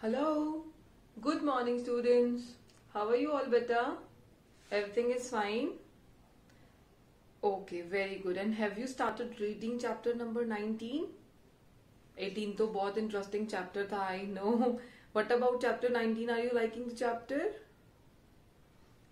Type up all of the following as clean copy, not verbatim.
Hello. Good morning, students. How are you all, beta? Everything is fine? Okay, very good. And have you started reading chapter number 19? 18 तो बहुत interesting chapter था, I know. What about chapter 19? Are you liking the chapter?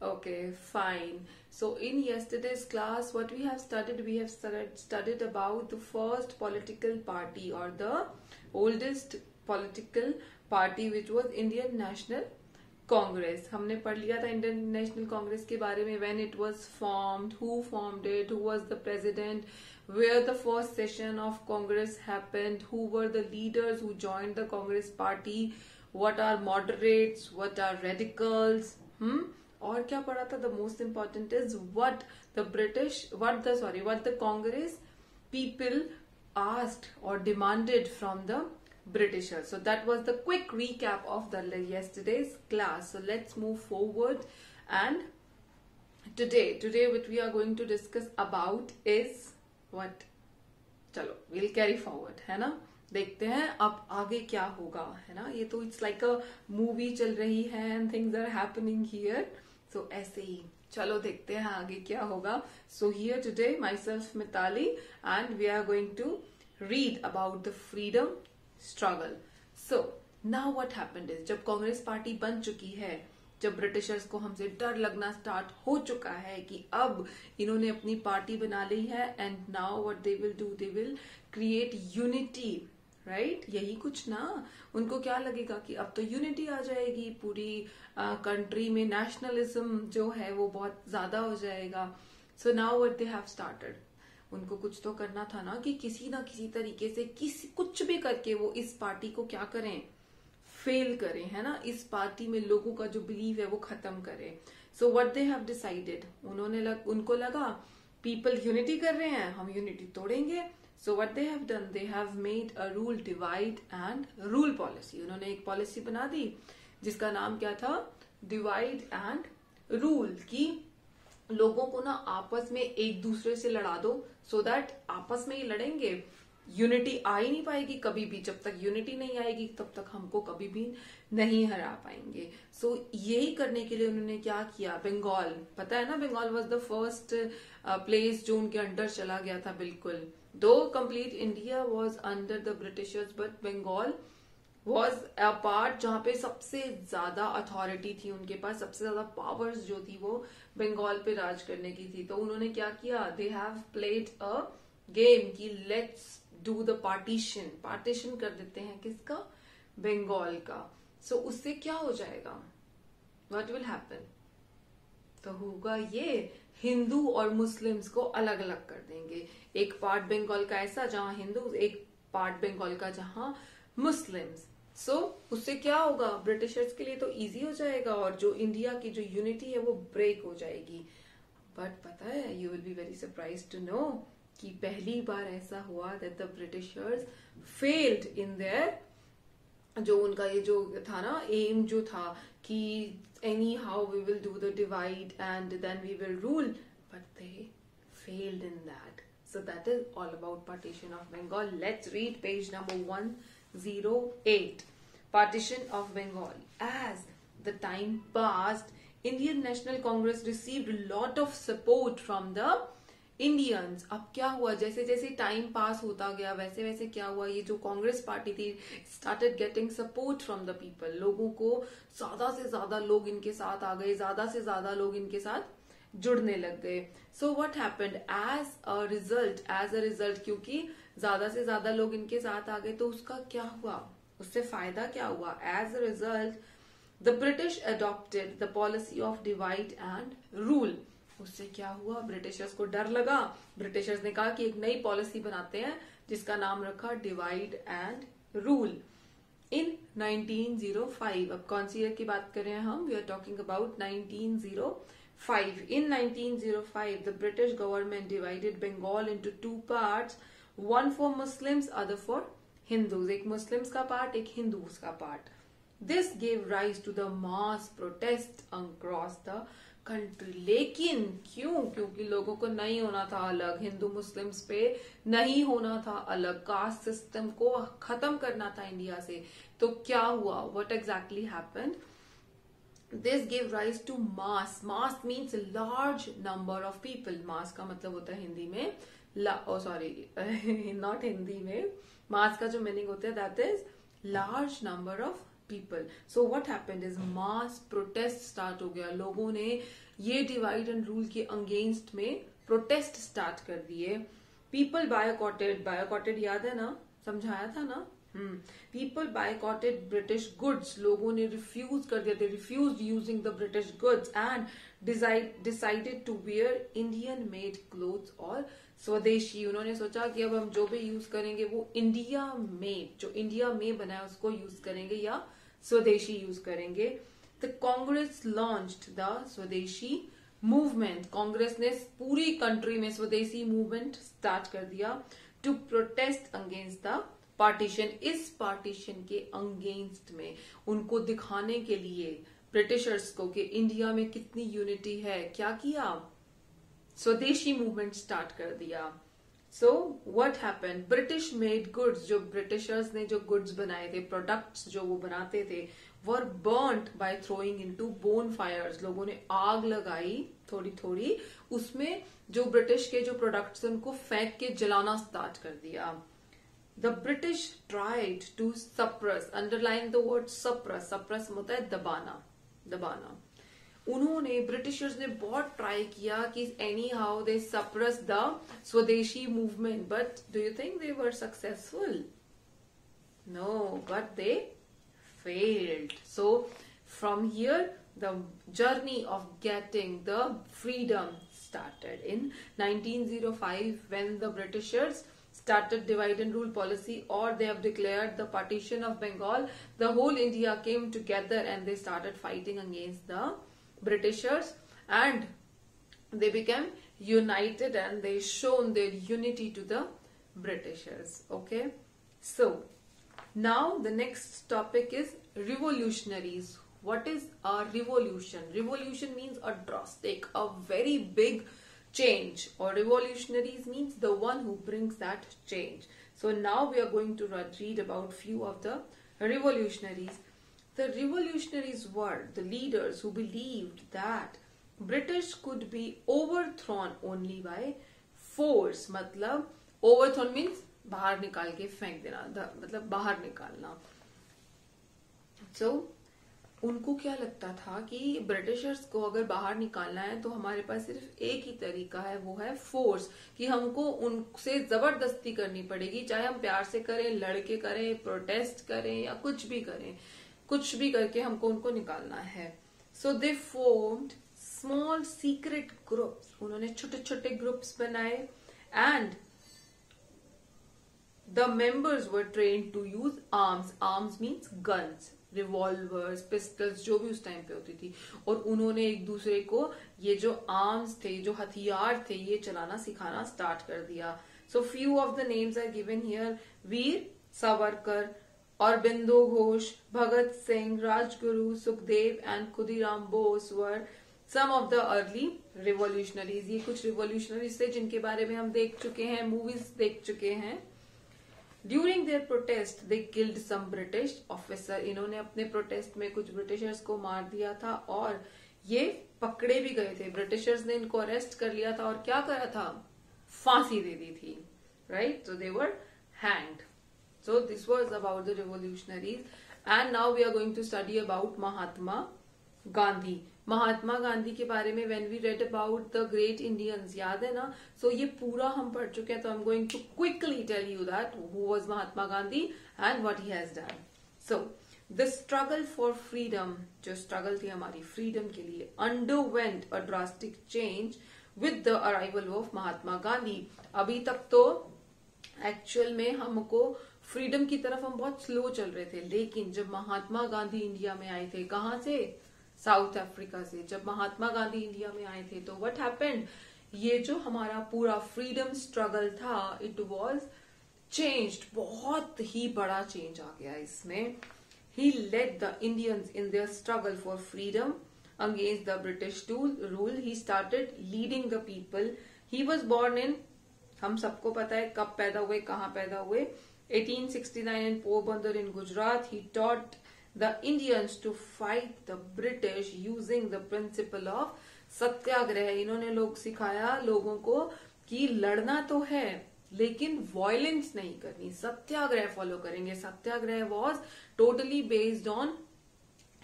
Okay, fine. So in yesterday's class, what we have studied about the first political party or the oldest political party, which was Indian National Congress. हमने पढ़ लिया था Indian national Congress के बारे में, when it was formed, who formed it, who was the president, where the first session of Congress happened, who were the leaders who joined the Congress party, what are moderates, what are radicals, और क्या पढ़ा था? The most important is what the Congress people asked or demanded from the Britishers. So that was the quick recap of the yesterday's class. So let's move forward, and today what we are going to discuss about is what? चलो, we'll carry forward, है ना? देखते हैं अब आगे क्या होगा, है ना? ये तो it's like a movie चल रही है and things are happening here. So ऐसे ही चलो देखते हैं आगे क्या होगा. So here today myself Mitali, and we are going to read about the freedom struggle. So now what happened is, जब कांग्रेस पार्टी बन चुकी है, जब ब्रिटिशर्स को हमसे डर लगना स्टार्ट हो चुका है कि अब इन्होंने अपनी पार्टी बना ली है, and now what they will do, they will create unity, right? यही कुछ ना, उनको क्या लगेगा कि अब तो यूनिटी आ जाएगी पूरी कंट्री में, नेशनलिज्म जो है वो बहुत ज्यादा हो जाएगा. So now what they have started, उनको कुछ तो करना था ना कि किसी ना किसी तरीके से कुछ भी करके वो इस पार्टी को क्या करें, फेल करें, है ना? इस पार्टी में लोगों का जो बिलीव है वो खत्म करें. So what they have decided, उनको लगा पीपल यूनिटी कर रहे हैं, हम यूनिटी तोड़ेंगे. So what they have done, they have made a rule divide and rule policy. उन्होंने एक पॉलिसी बना दी जिसका नाम क्या था? Divide and rule. की लोगों को ना आपस में एक दूसरे से लड़ा दो, सो दैट आपस में ही लड़ेंगे, यूनिटी आ ही नहीं पाएगी कभी भी. जब तक यूनिटी नहीं आएगी तब तक हमको कभी भी नहीं हरा पाएंगे. सो यही करने के लिए उन्होंने क्या किया, बंगाल, पता है ना, Bengal was the first place जो उनके अंडर चला गया था. बिल्कुल, though complete India was under the Britishers, but Bengal was a part जहां पे सबसे ज्यादा अथॉरिटी थी उनके पास, सबसे ज्यादा पावर्स जो थी वो बंगाल पे राज करने की थी. तो उन्होंने क्या किया, they have played a game कि लेट्स डू द पार्टीशन कर देते हैं किसका, बंगाल का. सो उससे क्या हो जाएगा, व्हाट विल हैपन, तो होगा ये, हिंदू और मुस्लिम्स को अलग अलग कर देंगे. एक पार्ट बंगाल का ऐसा जहां हिंदू, एक पार्ट बंगाल का जहां मुस्लिम्स. सो उससे क्या होगा, ब्रिटिशर्स के लिए तो इजी हो जाएगा और जो इंडिया की जो यूनिटी है वो ब्रेक हो जाएगी. बट पता है, you will be very surprise to know कि पहली बार ऐसा हुआ that the Britishers failed in there, जो उनका ये जो था ना एम जो था कि anyhow we will do the divide and then we will rule, but they failed in that. So that is all about partition of Bengal. Let's read page number 108. Partition of Bengal. As the time passed, Indian National Congress received a lot of support from the Indians. अब क्या हुआ, जैसे जैसे time pass होता गया वैसे वैसे क्या हुआ, ये जो कांग्रेस पार्टी थी started getting support from the people. लोगों को ज्यादा से ज्यादा लोग इनके साथ आ गए, ज्यादा से ज्यादा लोग इनके साथ जुड़ने लग गए. So what happened, as a result, क्योंकि ज्यादा से ज्यादा लोग इनके साथ आ गए तो उसका क्या हुआ, उससे फायदा क्या हुआ, as a result the British adopted the policy of divide and rule. उससे क्या हुआ, ब्रिटिशर्स को डर लगा, ब्रिटिशर्स ने कहा कि एक नई पॉलिसी बनाते हैं जिसका नाम रखा डिवाइड एंड रूल. इन 1905, अब कौन सी ईयर की बात कर रहे हैं हम, we are talking about 1905. In 1905, the British government divided Bengal into two parts, one for Muslims, other for Hindus. एक Muslims का part, एक Hindus का part. This gave rise to the mass protest across the country. लेकिन क्यों? क्योंकि लोगों को नहीं होना था अलग, हिंदू मुस्लिम्स पे नहीं होना था अलग, कास्ट सिस्टम को खत्म करना था इंडिया से। तो क्या हुआ? What exactly happened? This give rise to mass. Mass means large number of people. Mass का मतलब होता है हिंदी में सॉरी नॉट हिंदी में, मास का जो मीनिंग होता है that is large number of people. So what happened is mass protest start हो गया। लोगों ने ये डिवाइड एंड रूल के अगेंस्ट में प्रोटेस्ट स्टार्ट कर दिए। पीपल बायकॉटेड याद है ना, समझाया था ना। People boycotted British goods. लोगों ने रिफ्यूज कर दिया, they refuse using the British goods and decided to wear Indian made clothes और स्वदेशी। उन्होंने सोचा कि अब हम जो भी यूज करेंगे वो इंडिया मेड, जो इंडिया में बना है उसको यूज करेंगे या स्वदेशी यूज करेंगे। द कांग्रेस लॉन्च्ड द स्वदेशी मूवमेंट। कांग्रेस ने पूरी कंट्री में स्वदेशी मूवमेंट स्टार्ट कर दिया to protest against the partition. इस पार्टीशन के अगेंस्ट में उनको दिखाने के लिए ब्रिटिशर्स को कि इंडिया में कितनी यूनिटी है, क्या किया? स्वदेशी मूवमेंट स्टार्ट कर दिया। सो what happened? British made goods, जो ब्रिटिशर्स ने जो गुड्स बनाए थे, प्रोडक्ट्स जो वो बनाते थे, were burned by throwing into bonfires. लोगों ने आग लगाई थोड़ी थोड़ी, उसमें जो ब्रिटिश के जो प्रोडक्ट्स उनको फेंक के जलाना स्टार्ट कर दिया। The British tried to suppress, underline the word suppress, suppress होता है दबाना। उन्होंने ब्रिटिशर्स ने बहुत ट्राई किया कि anyhow they suppress the स्वदेशी movement, but do you think they were successful? No, but they failed. So from here the journey of getting the freedom started in 1905 when the Britishers started divide and rule policy, or they have declared the partition of Bengal. The whole India came together and they started fighting against the Britishers and they became united and they shown their unity to the Britishers. Okay, so now the next topic is revolutionaries. What is a revolution? Revolution means a drastic, a very big change, or revolutionaries means the one who brings that change. So now we are going to read about few of the revolutionaries. The revolutionaries were the leaders who believed that British could be overthrown only by force. मतलब overthrown means बाहर निकाल के फेंक देना, मतलब बाहर निकालना। So, उनको क्या लगता था कि ब्रिटिशर्स को अगर बाहर निकालना है तो हमारे पास सिर्फ एक ही तरीका है, वो है फोर्स, कि हमको उनसे जबरदस्ती करनी पड़ेगी, चाहे हम प्यार से करें, लड़के करें, प्रोटेस्ट करें या कुछ भी करें, कुछ भी करके हमको उनको निकालना है। So they formed small secret groups. उन्होंने छोटे छोटे ग्रुप्स बनाए and the members were trained to use arms. Arms means guns, revolvers, pistols, जो भी उस टाइम पे होती थी। और उन्होंने एक दूसरे को ये जो आर्म्स थे, जो हथियार थे, ये चलाना सिखाना स्टार्ट कर दिया। So few of the names are given here. Veer Savarkar, Aurobindo Ghosh, Bhagat Singh, Rajguru, Sukhdev and Khudiram Bose were some of the early revolutionaries. ये कुछ revolutionaries थे जिनके बारे में हम देख चुके हैं, मूवीज देख चुके हैं। During their protest, they killed some British officer. इन्होंने अपने प्रोटेस्ट में कुछ ब्रिटिशर्स को मार दिया था और ये पकड़े भी गए थे। ब्रिटिशर्स ने इनको अरेस्ट कर लिया था और क्या करा था? फांसी दे दी थी। Right? So they were hanged. So this was about the revolutionaries and now we are going to study about Mahatma Gandhi. Mahatma Gandhi के बारे में when we read about the great Indians, याद है ना? सो ये पूरा हम पढ़ चुके हैं, तो I am going to quickly tell you that who was Mahatma Gandhi and what he has done. So the struggle for freedom, जो स्ट्रगल थी हमारी फ्रीडम के लिए, underwent a drastic change with the arrival of Mahatma Gandhi. अभी तक तो एक्चुअल में हमको फ्रीडम की तरफ हम बहुत स्लो चल रहे थे, लेकिन जब महात्मा गांधी इंडिया में आए थे, कहां से? साउथ अफ्रीका से। जब महात्मा गांधी इंडिया में आए थे तो व्हाट हैपेंड? ये जो हमारा पूरा फ्रीडम स्ट्रगल था, इट वाज चेंज्ड, बहुत ही बड़ा चेंज आ गया इसमें। He led the Indians in their struggle for freedom against the British rule. He started leading the people. He was born in, हम सबको पता है कब पैदा हुए, कहाँ पैदा हुए, 1869 in Porbandar in Gujarat. He taught the Indians to fight the British using the principle of सत्याग्रह. इन्होंने लोग सिखाया लोगों को कि लड़ना तो है लेकिन वायलेंस नहीं करनी, सत्याग्रह फॉलो करेंगे. Satyagraha was totally based on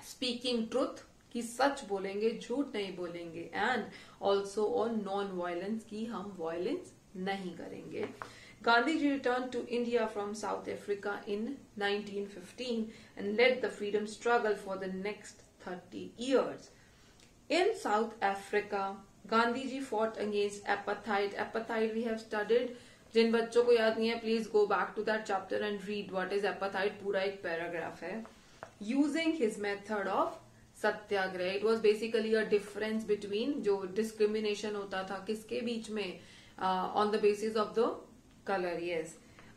speaking truth, कि सच बोलेंगे, झूठ नहीं बोलेंगे, and also on non violence, की हम वायलेंस नहीं करेंगे. Gandhiji returned to India from South Africa in 1915 and led the freedom struggle for the next 30 years. In South Africa, Gandhiji fought against apartheid. Apartheid we have studied. जिन बच्चों को याद नहीं है, please go back to that chapter and read what is apartheid. पूरा एक paragraph है. Using his method of Satyagraha, it was basically a difference between जो discrimination होता था किसके बीच में, on the basis of the color. Yes.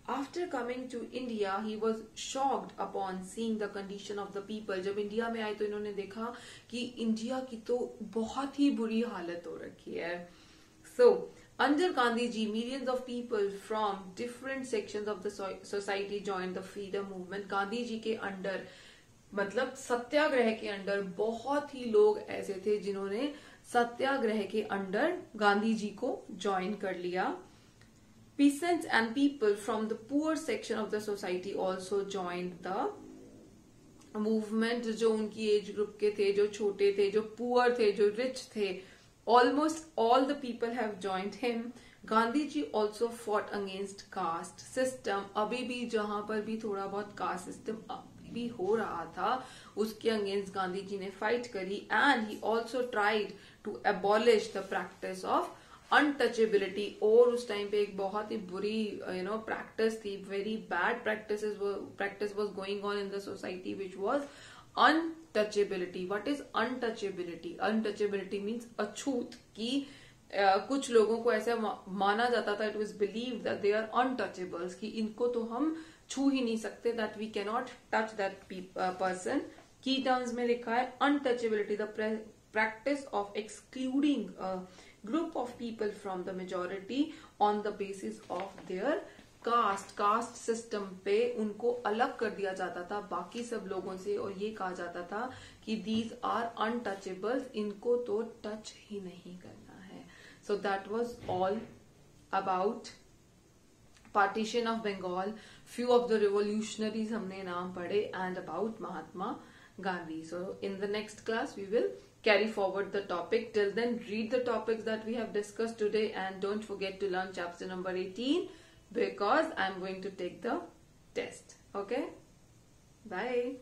After coming to India, he was shocked upon seeing the condition of the people. जब India में आए तो इन्होंने देखा कि इंडिया की तो बहुत ही बुरी हालत हो रखी है. So, under Gandhiji, millions of people from different sections of the society joined the freedom movement. Gandhi ji के अंडर, मतलब सत्याग्रह के अंडर बहुत ही लोग ऐसे थे जिन्होंने सत्याग्रह के अंडर गांधी जी को ज्वाइन कर लिया. Peasants and people from the poor section of the society also joined the movement. जो उनकी एज ग्रुप के थे, जो छोटे थे, जो पुअर थे, जो रिच थे, almost all the people have joined him. Gandhiji also fought against caste system. अभी भी जहां पर भी थोड़ा बहुत caste system भी हो रहा था, उसके अगेंस्ट गांधी जी ने फाइट करी. And he also tried to abolish the practice of untouchability. और उस टाइम पे एक बहुत ही बुरी प्रैक्टिस थी, very bad practice was going on in the society which was untouchability. What is untouchability? Untouchability means अछूत, की कुछ लोगों को ऐसा माना जाता था, it was believed that they are untouchables, कि इनको तो हम छू ही नहीं सकते, that we can not touch that person. Key terms में लिखा है untouchability, the practice of excluding group of people from the majority on the basis of their caste. Caste system पे उनको अलग कर दिया जाता था बाकी सब लोगों से, और ये कहा जाता था कि दीज आर अनटचेबल्स, इनको तो टच ही नहीं करना है. So that was all about partition of Bengal, few of the revolutionaries हमने नाम पढ़े, and about Mahatma Gandhi. So in the next class we will carry forward the topic. Till then, read the topics that we have discussed today and don't forget to learn chapter number 18 because I'm going to take the test. Okay? Bye.